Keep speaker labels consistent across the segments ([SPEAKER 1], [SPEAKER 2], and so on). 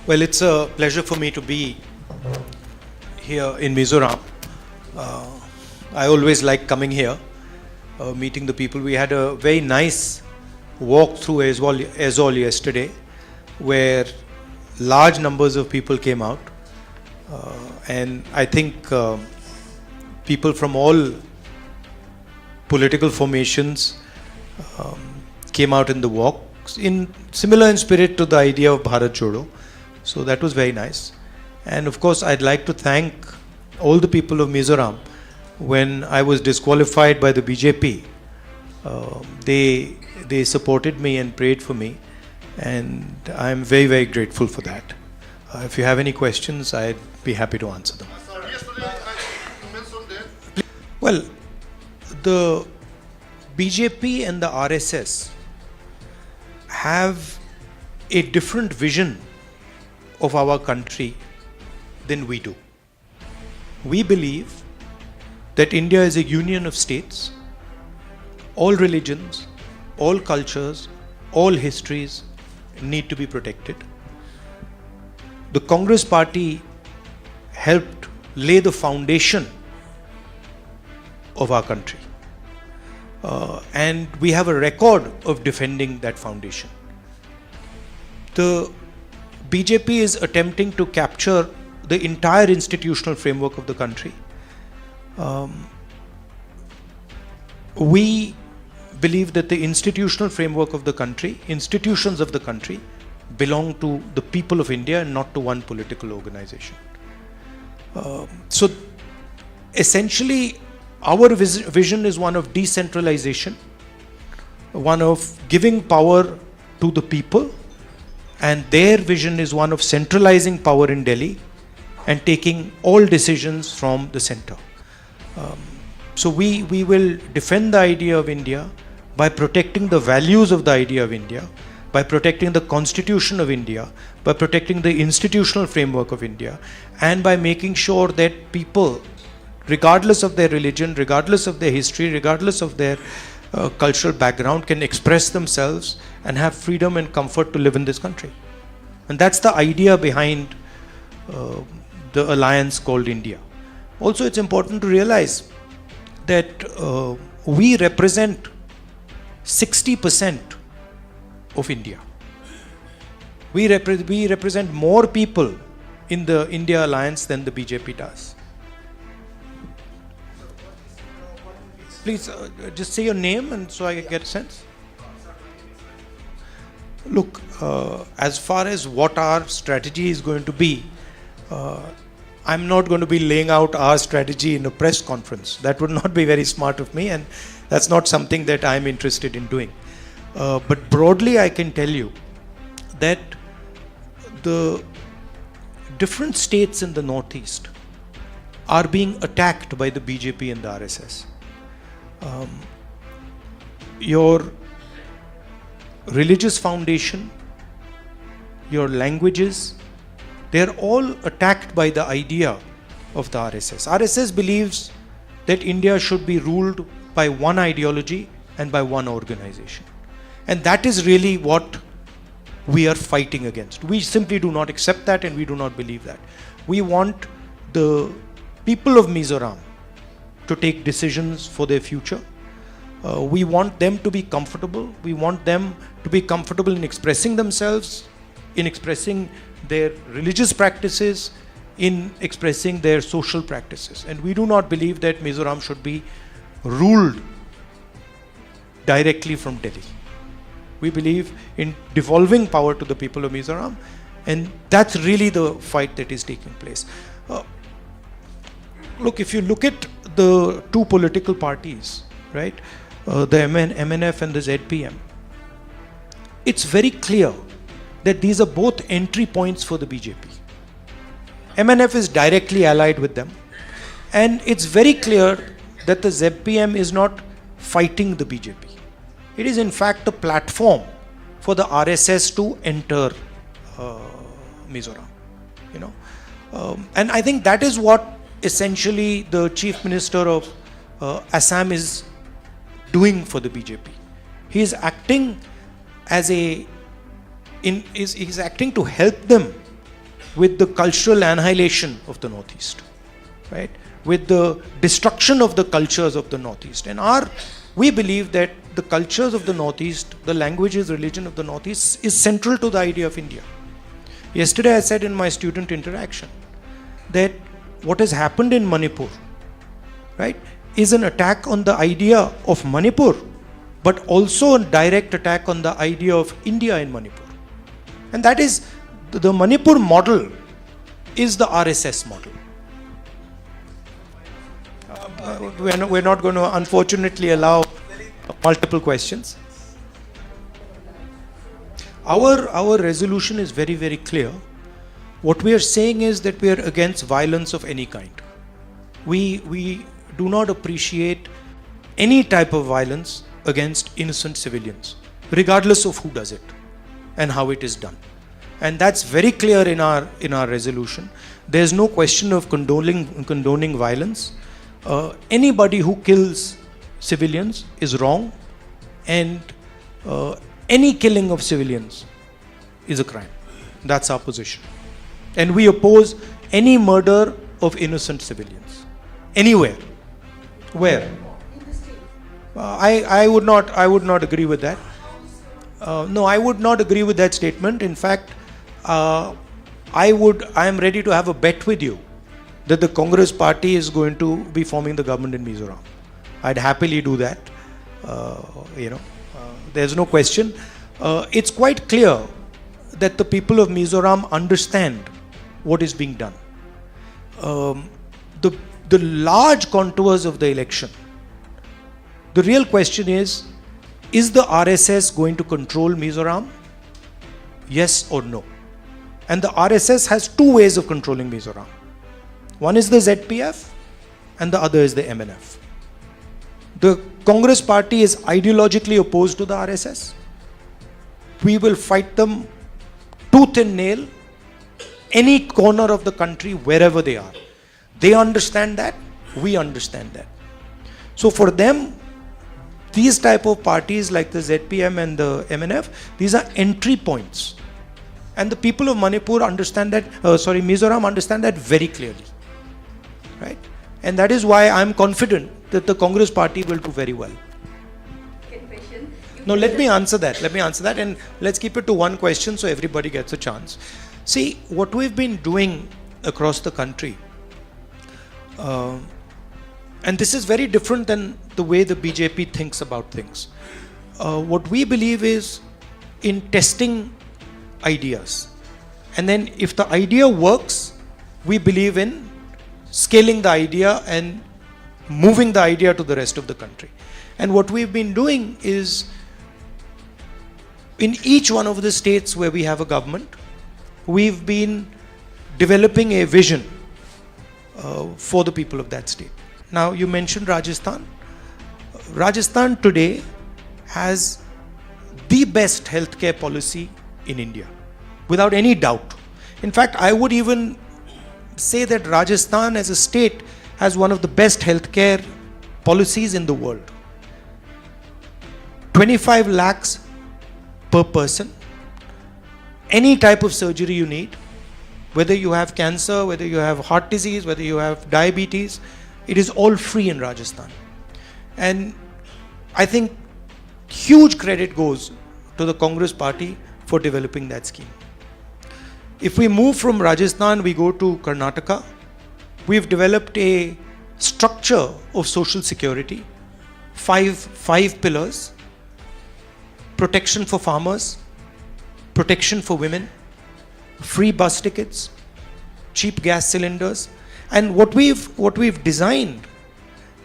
[SPEAKER 1] Well, it's a pleasure for me to be here in Mizoram. Uh, I always like coming here, meeting the people. We had a very nice walk through Aizwal yesterday, where large numbers of people came out. And I think people from all political formations came out in the walk, similar in spirit to the idea of Bharat Jodo. So that was very nice. And of course, I'd like to thank all the people of Mizoram. When I was disqualified by the BJP, they supported me and prayed for me, and I'm very, very grateful for that. If you have any questions, I'd be happy to answer them. Well, the BJP and the RSS have a different vision of our country than we do. We believe that India is a union of states, all religions, all cultures, all histories need to be protected. The Congress party helped lay the foundation of our country. And we have a record of defending that foundation. The BJP is attempting to capture the entire institutional framework of the country. We believe that the institutional framework of the country, institutions of the country, belong to the people of India and not to one political organization. So essentially, our vision is one of decentralization, one of giving power to the people, and their vision is one of centralizing power in Delhi and taking all decisions from the center. So we will defend the idea of India by protecting the values of the idea of India, by protecting the constitution of India, by protecting the institutional framework of India, and by making sure that people, regardless of their religion, regardless of their history, regardless of their cultural background, can express themselves and have freedom and comfort to live in this country. And that's the idea behind the alliance called India. Also, it's important to realize that we represent 60% of India. We represent more people in the India alliance than the BJP does. Please just say your name and so I get a sense. Look, as far as what our strategy is going to be, I'm not going to be laying out our strategy in a press conference. That would not be very smart of me, and that's not something that I'm interested in doing. But broadly, I can tell you that the different states in the Northeast are being attacked by the BJP and the RSS. Your religious foundation, your languages, they're all attacked by the idea of the RSS. RSS believes that India should be ruled by one ideology and by one organization. And that is really what we are fighting against. We simply do not accept that, and we do not believe that. We want the people of Mizoram to take decisions for their future. We want them to be comfortable. We want them to be comfortable in expressing themselves, in expressing their religious practices, in expressing their social practices. And we do not believe that Mizoram should be ruled directly from Delhi. We believe in devolving power to the people of Mizoram, and that's really the fight that is taking place. Look, if you look at the two political parties, right, the MNF and the ZPM, it's very clear that these are both entry points for the BJP. MNF is directly allied with them, and it's very clear that the ZPM is not fighting the BJP. It is in fact a platform for the RSS to enter Mizoram, and I think that is what essentially the Chief Minister of Assam is doing for the BJP. He is acting as he's acting to help them with the cultural annihilation of the Northeast, right? With the destruction of the cultures of the Northeast. And we believe that the cultures of the Northeast, the languages, religion of the Northeast is central to the idea of India. Yesterday I said in my student interaction that what has happened in Manipur, right, is an attack on the idea of Manipur, but also a direct attack on the idea of India in Manipur. And that is, the Manipur model is the RSS model. We're not going to unfortunately allow multiple questions. Our resolution is very, very clear. What we are saying is that we are against violence of any kind. We do not appreciate any type of violence against innocent civilians, regardless of who does it and how it is done. And that's very clear in our resolution. There's no question of condoning violence. Anybody who kills civilians is wrong, and any killing of civilians is a crime. That's our position. And we oppose any murder of innocent civilians. Anywhere. Where? I would not agree with that. No, I would not agree with that statement. In fact, I am ready to have a bet with you that the Congress party is going to be forming the government in Mizoram. I'd happily do that. There's no question. It's quite clear that the people of Mizoram understand what is being done. The large contours of the election, the real question is the RSS going to control Mizoram? Yes or no? And the RSS has two ways of controlling Mizoram. One is the ZPF and the other is the MNF. The Congress party is ideologically opposed to the RSS. We will fight them tooth and nail, any corner of the country, wherever they are. They understand that, we understand that. So for them, these type of parties like the ZPM and the MNF, these are entry points. And the people of Manipur understand that, Mizoram understand that very clearly. Right? And that is why I'm confident that the Congress party will do very well. No, let me answer that and let's keep it to one question so everybody gets a chance. See, what we've been doing across the country, and this is very different than the way the BJP thinks about things. What we believe is in testing ideas. And then if the idea works, we believe in scaling the idea and moving the idea to the rest of the country. And what we've been doing is, in each one of the states where we have a government, we've been developing a vision for the people of that state. Now, you mentioned Rajasthan. Rajasthan today has the best healthcare policy in India, without any doubt. In fact, I would even say that Rajasthan as a state has one of the best healthcare policies in the world. 25 lakhs per person. Any type of surgery you need, whether you have cancer, whether you have heart disease, whether you have diabetes, it is all free in Rajasthan. And I think huge credit goes to the Congress party for developing that scheme. If we move from Rajasthan, we go to Karnataka. We've developed a structure of social security, five pillars: protection for farmers, protection for women, free bus tickets, cheap gas cylinders. And what we've designed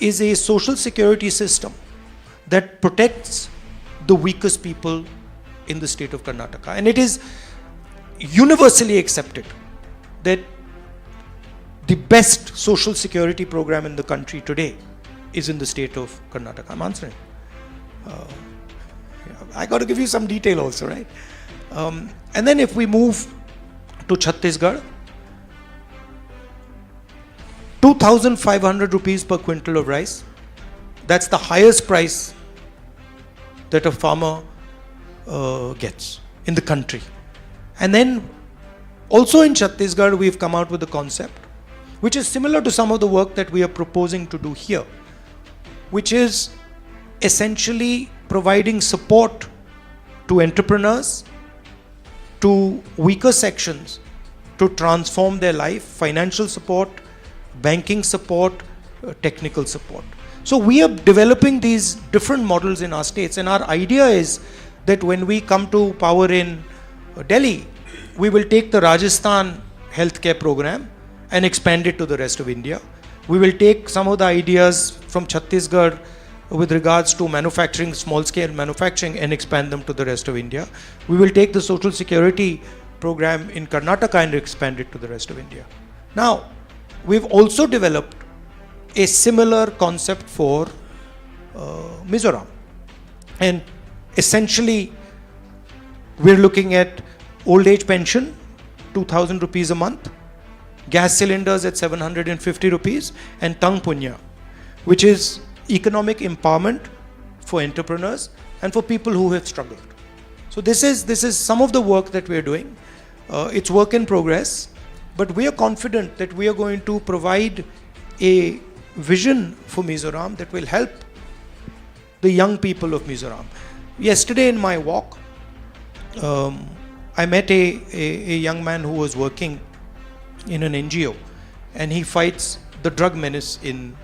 [SPEAKER 1] is a social security system that protects the weakest people in the state of Karnataka. And it is universally accepted that the best social security program in the country today is in the state of Karnataka. I'm answering. I got to give you some detail also, right? And then if we move to Chhattisgarh, 2,500 rupees per quintal of rice. That's the highest price that a farmer gets in the country. And then Also in Chhattisgarh, we've come out with a concept which is similar to some of the work that we are proposing to do here, which is essentially providing support to entrepreneurs, to weaker sections, to transform their life, financial support, banking support, technical support. So we are developing these different models in our states, and our idea is that when we come to power in Delhi, we will take the Rajasthan healthcare program and expand it to the rest of India. We will take some of the ideas from Chhattisgarh with regards to manufacturing, small scale manufacturing, and expand them to the rest of India. We will take the social security program in Karnataka and expand it to the rest of India. Now, we've also developed a similar concept for Mizoram. And essentially, we're looking at old age pension, 2,000 rupees a month, gas cylinders at 750 rupees, and Tang Punya, which is economic empowerment for entrepreneurs and for people who have struggled. So this is some of the work that we are doing. It's work in progress, but we are confident that we are going to provide a vision for Mizoram that will help the young people of Mizoram. Yesterday in my walk, I met a young man who was working in an NGO, and he fights the drug menace in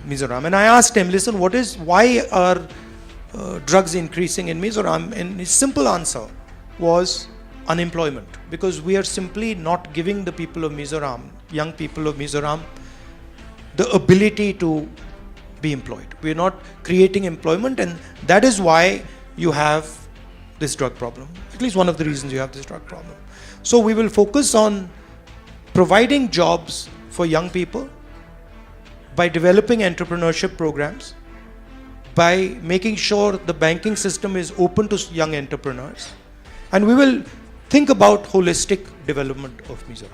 [SPEAKER 1] Mizoram. And I asked him, listen, why are drugs increasing in Mizoram? And his simple answer was unemployment, because we are simply not giving the people of Mizoram, young people of Mizoram, the ability to be employed. We are not creating employment, and that is why you have this drug problem. At least one of the reasons you have this drug problem. So we will focus on providing jobs for young people by developing entrepreneurship programs, by making sure the banking system is open to young entrepreneurs, and we will think about holistic development of Mizoram.